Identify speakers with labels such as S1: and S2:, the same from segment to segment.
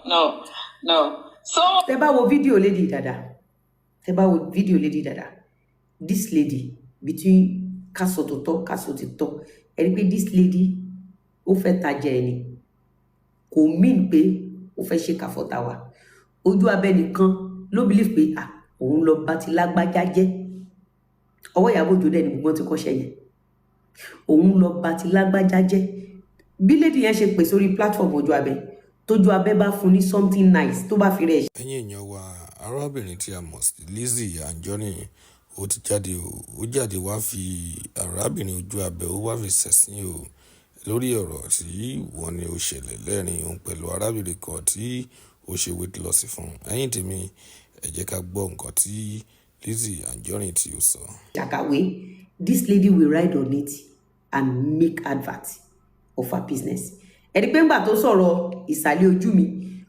S1: no. So
S2: tẹ́ bá wo video lady dada. Tẹ́ bá wo video lady dada. This lady between kaso to talk, kaso to talk. Ẹ rí pé this lady ó fẹ́ tajà ẹni. Kò mean pé ó fẹ́ ṣe kàfọ́tà wa. Ojú abẹ́ nìkan ló believe pé òun lọ bá ti lágbájá jẹ́. Ọwọ́ Ìyábọ̀ Òjó dẹ̀ ni gbogbo ti kọ́ṣẹ́ yẹn. Òun lọ bá ti lágbájá jẹ́. Bí lady yẹn ṣe pè sórí platform Ojú Abẹ́, tójú abẹ́ bá fún ní something nice tó bá fi rẹ̀.
S3: Ẹ̀yin èèyàn wa, arábìnrin tí a mọ̀ sí Lizzy Anjorin ó ti jáde ó jáde wá fi arábìnrin Ojú Abẹ́ ó wá fi ṣẹ̀sín o lórí ọ̀rọ̀ tí wọ́n ní ó ṣẹlẹ̀ lẹ́rìn òun pẹ̀lú arábìnrin kan tí ó ṣe weight loss fún. Ẹ̀yin tèmi ẹ jẹ́ ká gbọ́ nǹkan tí Lizzy Anjorin tí ó sọ.
S2: Ṣàkàwé, this lady will ride on it and make advert of her business. Ẹ̀rí pé ńgbà tó sọ̀rọ̀ ìsàlẹ̀ ojú mi,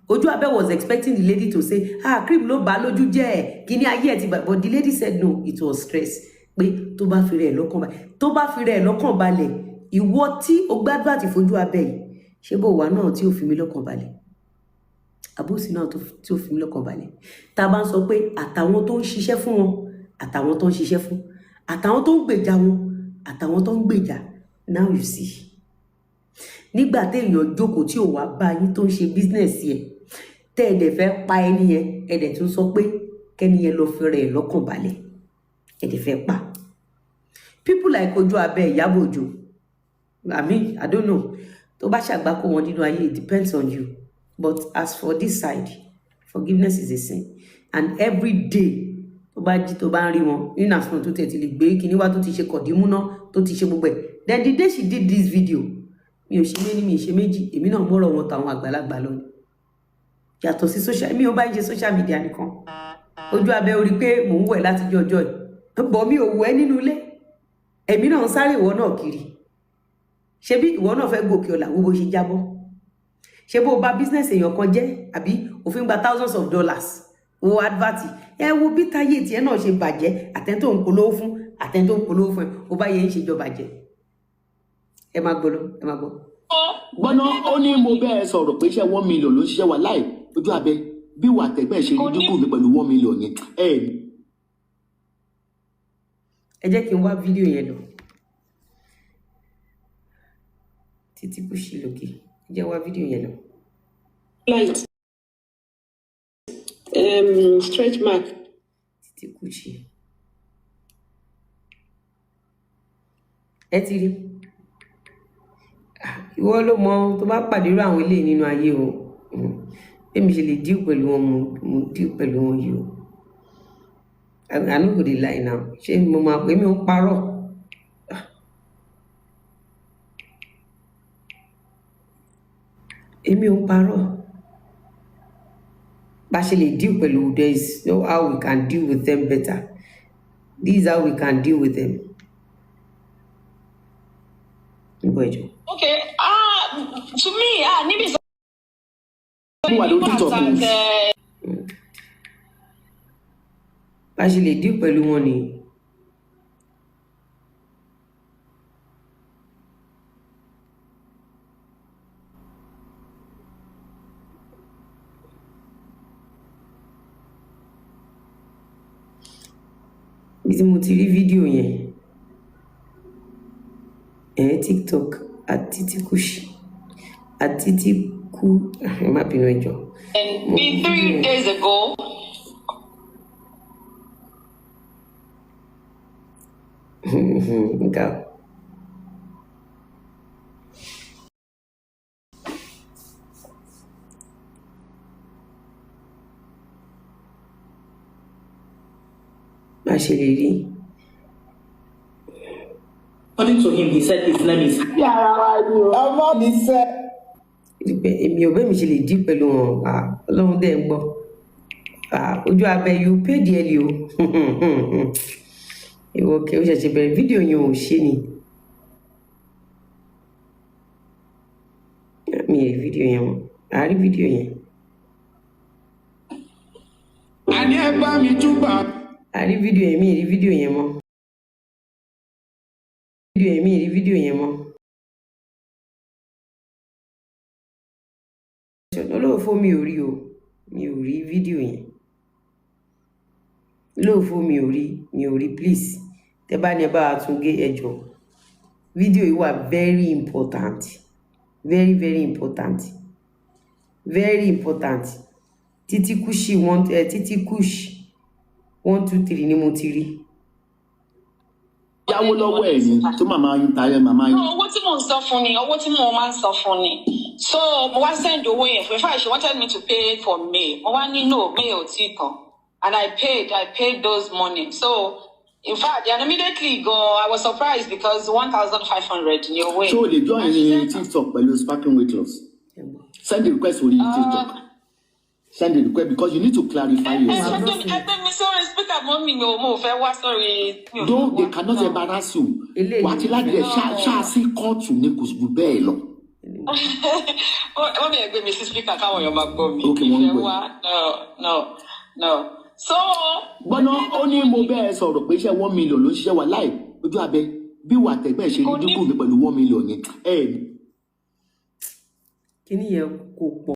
S2: Ojú Abẹ́ was expecting the lady to say, cream ló bá lójú jẹ́, kíní ayé ẹ̀ ti bá. But the lady said no, it was stress. Pé tó bá fi rẹ̀ lọ́kàn balẹ̀, tó bá fi rẹ̀ lọ́kàn balẹ̀, ìwọ tí o gbá advert fojú Abẹ́ yìí, ṣé bó wà náà tí ó fi mí lọ́kàn balẹ̀? Àbúsí náà tí ó fi mí lọ́kàn balẹ̀. Tá bá ń sọ pé àtàwọn tó ń ṣiṣẹ́ fún wọn, àtàwọn tó ń ṣiṣẹ́ fún, àtàwọn tó ń gbèjà wọn, àtàwọn tó ń gbèjà. Now you see. Nígbà téèyàn jókòó tí ò wá bá yín tó ń ṣe business yẹn, tẹ́ ẹ dẹ̀ fẹ́ pa ẹni yẹn, ẹ dẹ̀ tún sọ pé kẹ́ni yẹn lọ fi rẹ̀ lọ́kàn balẹ̀. Ẹ dẹ̀ fẹ́ pa. People like Ojú Abẹ́, Ìyábọ̀ Òjó, I don't know. Tó bá ṣàgbákò wọn nínú ayé, it depends on you. But as for this side, forgiveness is a sin. And every day, tó bá jí tó bá ń rí wọn, nínú àsùnwọ̀n tó tẹ̀ ti lè gbé kíní wá tó ti ṣe kọ̀dímú náà, tó ti ṣe gbogbo ẹ̀. Then the day she did this video, mi ò ṣe méní mi ṣe méjì, èmi náà mọ̀rọ̀ wọn tàwọn àgbàlagbà lọ. Yàtọ̀ sí social, mi ò bá ń ṣe social media nìkan. Ojú Abẹ́ orí pé mò ń wẹ̀ láti jọjọ́ yìí. Bọ̀ mi ò wẹ̀ nínú ilé. Èmi náà ń sáré ìwọ náà kiri. Ṣebí ìwọ náà fẹ́ gòkè ọ̀la wo bó ṣe jábọ́. Ṣé bó bá business èèyàn kan jẹ́ àbí òfin gba thousands of dollars wo advert. Ẹ wo bí táyé tiẹ̀ náà ṣe bàjẹ́, àtẹn tó ń polówó fún, àtẹn tó ń polówó fún ẹ, ó bá yẹ ń ṣe jọba jẹ. Ẹ máa gbọ́ lọ, ẹ máa gbọ́.
S4: Gbọ́nà ó ní mo bẹ́ẹ̀ sọ̀rọ̀ pé iṣẹ́ 1 million ló ṣiṣẹ́ wa láì Ojú Abẹ́ bí wà tẹ̀gbẹ́ ṣe rí dúkù mi pẹ̀lú 1 million yẹn.
S2: Ẹ jẹ́ kí n wá fídíò yẹn lọ. Títí kù sí lókè. Ẹ jẹ́ wá fídíò yẹn lọ.
S5: Light. Stretch mark.
S2: Títí kù sí. Ẹ ti rí. Ìwọ ló mọ tó bá pàdé irú àwọn ilé nínú ayé o. Èmi ṣe lè deal pẹ̀lú wọn, mo deal pẹ̀lú wọn yìí o. I no go dey lie now. Ṣé mo máa pè mí ń parọ́? Èmi ò ń parọ́. Bá ṣe lè deal pẹ̀lú, there is no how we can deal with them better. This is how we can deal with them.
S1: okay, to me, níbi
S2: bá ṣe lè deal pẹ̀lú wọn ni. Bí tí mo ti rí fídíò yẹn, TikTok àti Títí kú ẹ má bínú ẹjọ́.
S1: And 3 days ago.
S2: Nǹkan. Má ṣe lè rí.
S5: According to him, he said his name is.
S2: Èmi ò bẹ́ẹ̀ mi ṣe lè dí pẹ̀lú wọn. Ọlọ́run dẹ̀ ń gbọ́. Ojú Abẹ́ you pay dearly o. Ìwọ kẹ́ ó ṣẹ̀ṣẹ̀ bẹ̀rẹ̀ fídíò yẹn ò ṣe ni. Mi rí fídíò yẹn mọ́. A rí fídíò yẹn.
S4: A ní ẹ bá mi túbà.
S2: A rí fídíò yẹn, mi rí fídíò yẹn mọ́. Mi rí fídíò yẹn mọ́. olóòfó mi ò rí o, mi ò rí fídíò yẹn. Olóòfó mi ò rí please. Tẹ́ bá ní ẹ bá wa tún gé ẹ jọ̀ọ́. Fídíò yìí wà very important, very very important, very important. Títí Kushi 1 2 3 ni mo ti rí.
S4: Yáwó lọ́wọ́ ẹ̀ ni tó màmá yín tayẹ màmá yín.
S1: Owó tí mò ń sọ fún ni, owó tí mo máa ń sọ fún ni. So mo wá send owó yẹn fún. In fact, she wanted me to pay for May. Mo wá ní no, May ò tí tán. And I paid those money. So in fact, and immediately I was surprised because 1,500 ni owó yẹn.
S4: So they join in TikTok pẹ̀lú sparkling weight loss. Send the request for TikTok. Send the request because you need to clarify yourself. Though they cannot embarrass you. What you like the see court ní kò jù bẹ́ẹ̀ lọ. Okay, one way.
S1: No. So.
S4: Gbọ́nà ó ní mo bẹ́ẹ̀ sọ̀rọ̀ pé iṣẹ́ 1 million ló ń ṣiṣẹ́ wà láì ojú abẹ bí wà tẹ̀gbẹ́ ṣe ní dínkù mi pẹ̀lú 1 million yẹn.
S2: Kí ni yẹn kò pọ̀.